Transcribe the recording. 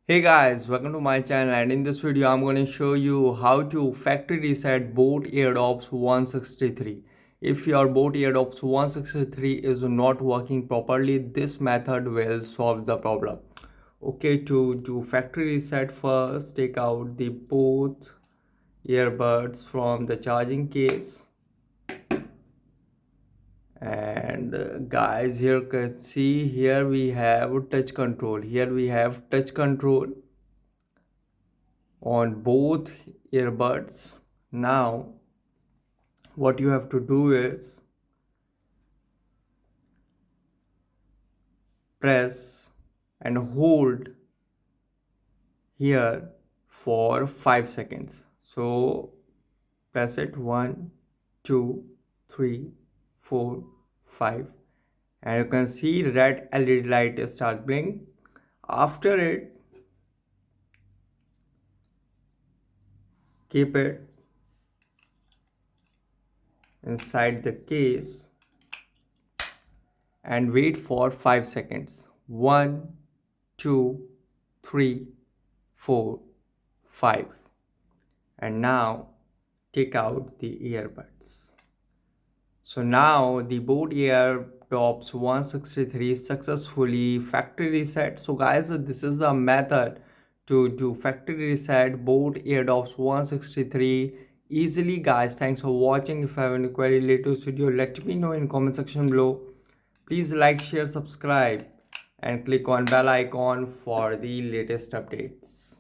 Hey guys, welcome to my channel, and in this video I'm going to show you how to factory reset boAt Airdopes 163. If your boAt Airdopes 163 is not working properly, this method will solve the problem. Okay, to do factory reset, first take out the both earbuds from the charging case. And guys, here you can see, here we have touch control. Here we have touch control on both earbuds. Now what you have to do is press and hold here for 5 seconds. So press it 1 2 3 4 5, and you can see red LED light start blinking. After it, keep it inside the case and wait for 5 seconds. 1 2 3 4 5, and now take out the earbuds. So now the boAt Airdopes 163 successfully factory reset. So guys, this is the method to do factory reset boAt Airdopes 163 easily. Guys, thanks for watching. If you have any query related to this video, let me know in comment section below. Please like, share, subscribe, and click on bell icon for the latest updates.